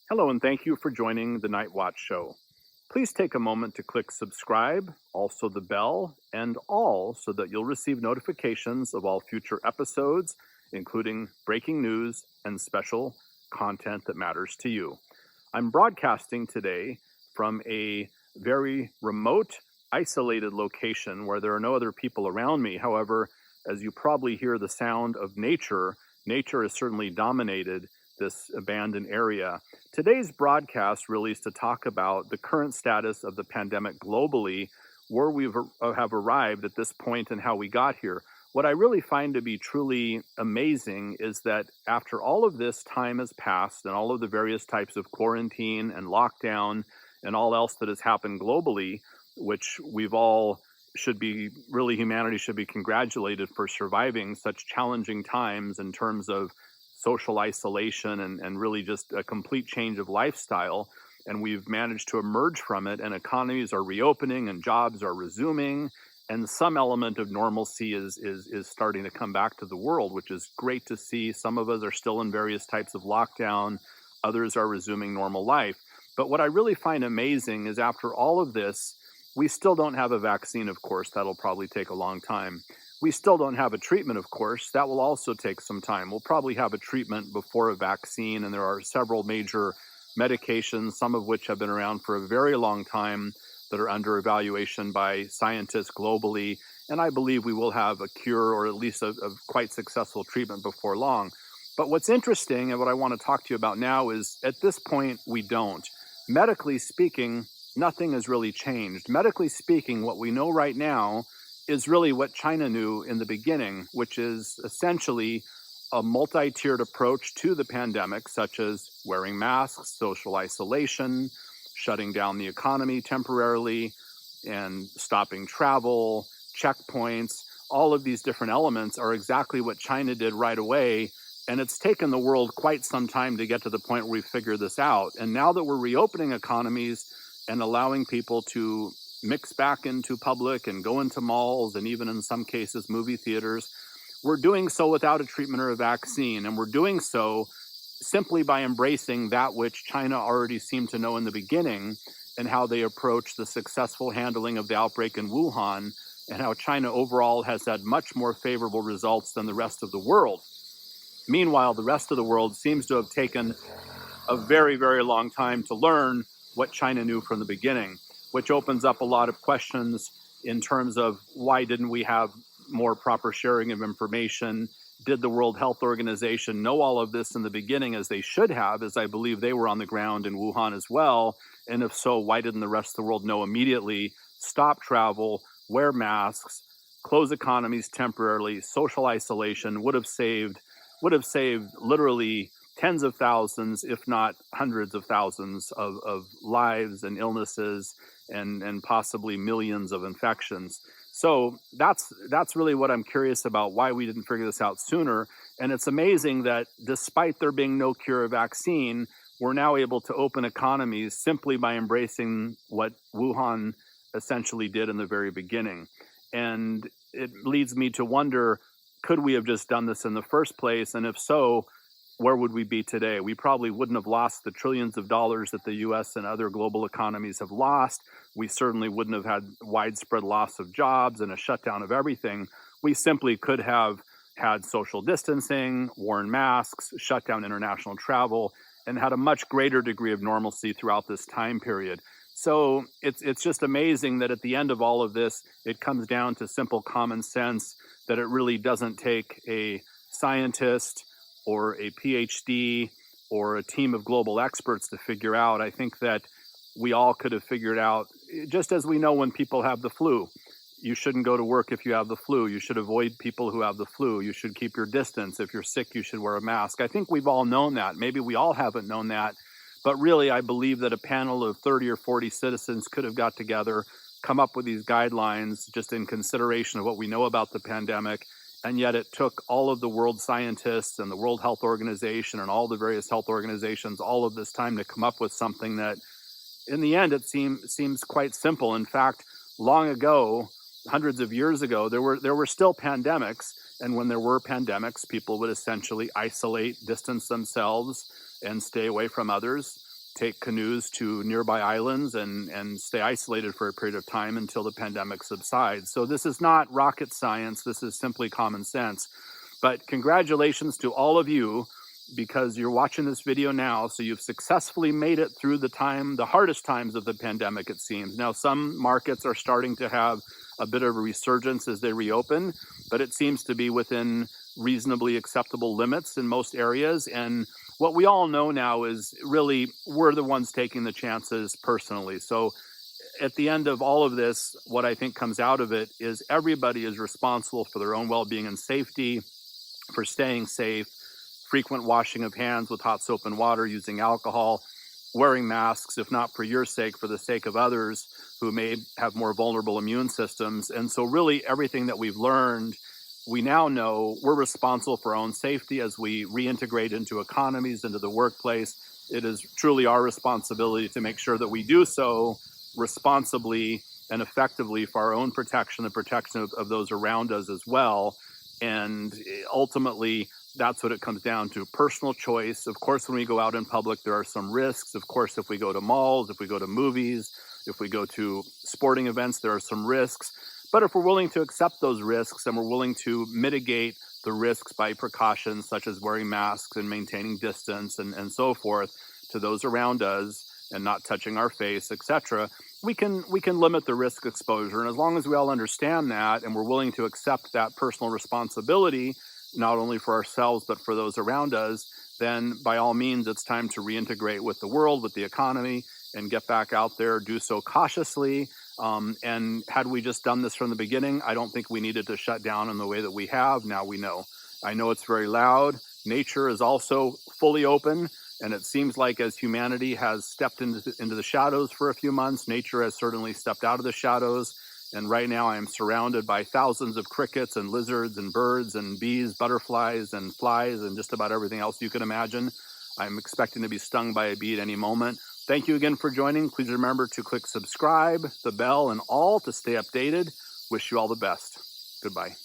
Hello, and thank you for joining the Night Watch Show. Please take a moment to click subscribe, also the bell, and all so that you'll receive notifications of all future episodes, including breaking news and special content that matters to you. I'm broadcasting today from a very remote, isolated location where there are no other people around me. However, as you probably hear the sound of nature, nature has certainly dominated this abandoned area. Today's broadcast really is to talk about the current status of the pandemic globally, where we have arrived at this point and how we got here. What I really find to be truly amazing is that after all of this time has passed and all of the various types of quarantine and lockdown and all else that has happened globally, which we've all should be really, humanity should be congratulated for surviving such challenging times in terms of social isolation and really just a complete change of lifestyle. And we've managed to emerge from it, and economies are reopening and jobs are resuming, and some element of normalcy is starting to come back to the world, which is great to see. Some of us are still in various types of lockdown, others are resuming normal life. But what I really find amazing is after all of this, we still don't have a vaccine, of course. That'll probably take a long time. We still don't have a treatment, of course. That will also take some time. We'll probably have a treatment before a vaccine, and there are several major medications, some of which have been around for a very long time, that are under evaluation by scientists globally. And I believe we will have a cure, or at least a quite successful treatment before long. But what's interesting and what I want to talk to you about now is at this point, we don't. Medically speaking, nothing has really changed. Medically speaking, what we know right now is really what China knew in the beginning, which is essentially a multi-tiered approach to the pandemic, such as wearing masks, social isolation, shutting down the economy temporarily, and stopping travel, checkpoints. All of these different elements are exactly what China did right away. And it's taken the world quite some time to get to the point where we figure this out. And now that we're reopening economies and allowing people to mix back into public and go into malls and even in some cases movie theaters, we're doing so without a treatment or a vaccine. And we're doing so simply by embracing that which China already seemed to know in the beginning, and how they approached the successful handling of the outbreak in Wuhan, and how China overall has had much more favorable results than the rest of the world. Meanwhile, the rest of the world seems to have taken a very, very long time to learn what China knew from the beginning, which opens up a lot of questions in terms of why didn't we have more proper sharing of information? Did the World Health Organization know all of this in the beginning, as they should have, as I believe they were on the ground in Wuhan as well? And if so, why didn't the rest of the world know immediately? Stop travel, wear masks, close economies temporarily. Social isolation would have saved literally tens of thousands, if not hundreds of thousands of lives and illnesses, and possibly millions of infections. So that's really what I'm curious about, why we didn't figure this out sooner. And it's amazing that despite there being no cure or vaccine, we're now able to open economies simply by embracing what Wuhan essentially did in the very beginning. And it leads me to wonder, could we have just done this in the first place? And if so, where would we be today? We probably wouldn't have lost the trillions of dollars that the US and other global economies have lost. We certainly wouldn't have had widespread loss of jobs and a shutdown of everything. We simply could have had social distancing, worn masks, shut down international travel, and had a much greater degree of normalcy throughout this time period. So it's just amazing that at the end of all of this, it comes down to simple common sense, that it really doesn't take a scientist or a PhD or a team of global experts to figure out. I think that we all could have figured out, just as we know when people have the flu. You shouldn't go to work if you have the flu. You should avoid people who have the flu. You should keep your distance. If you're sick, you should wear a mask. I think we've all known that. Maybe we all haven't known that. But really, I believe that a panel of 30 or 40 citizens could have got together, come up with these guidelines just in consideration of what we know about the pandemic. And yet it took all of the world scientists and the World Health Organization and all the various health organizations all of this time to come up with something that, in the end, it seems quite simple. In fact, long ago, hundreds of years ago, there were still pandemics. And when there were pandemics, people would essentially isolate, distance themselves, and stay away from others. take canoes to nearby islands and stay isolated for a period of time until the pandemic subsides. So this is not rocket science. This is simply common sense. But congratulations to all of you, because you're watching this video now. So you've successfully made it through the hardest times of the pandemic, it seems. Now, some markets are starting to have a bit of a resurgence as they reopen, but it seems to be within reasonably acceptable limits in most areas. And what we all know now is really we're the ones taking the chances personally. So at the end of all of this, what I think comes out of it is everybody is responsible for their own well-being and safety, for staying safe, frequent washing of hands with hot soap and water, using alcohol, wearing masks, if not for your sake, for the sake of others who may have more vulnerable immune systems. And so really everything that we've learned, we now know we're responsible for our own safety as we reintegrate into economies, into the workplace. It is truly our responsibility to make sure that we do so responsibly and effectively for our own protection, the protection of those around us as well. And ultimately, that's what it comes down to, personal choice. Of course, when we go out in public, there are some risks. Of course, if we go to malls, if we go to movies, if we go to sporting events, there are some risks. But if we're willing to accept those risks and we're willing to mitigate the risks by precautions such as wearing masks and maintaining distance and so forth to those around us and not touching our face, etc., we can limit the risk exposure. And as long as we all understand that and we're willing to accept that personal responsibility, not only for ourselves, but for those around us, then by all means, it's time to reintegrate with the world, with the economy, and get back out there, do so cautiously. And had we just done this from the beginning, I don't think we needed to shut down in the way that we have. Now we know. I know it's very loud. Nature is also fully open. And it seems like as humanity has stepped into the shadows for a few months, nature has certainly stepped out of the shadows. And right now I am surrounded by thousands of crickets and lizards and birds and bees, butterflies and flies and just about everything else you can imagine. I'm expecting to be stung by a bee at any moment. Thank you again for joining. Please remember to click subscribe, the bell, and all to stay updated. Wish you all the best. Goodbye.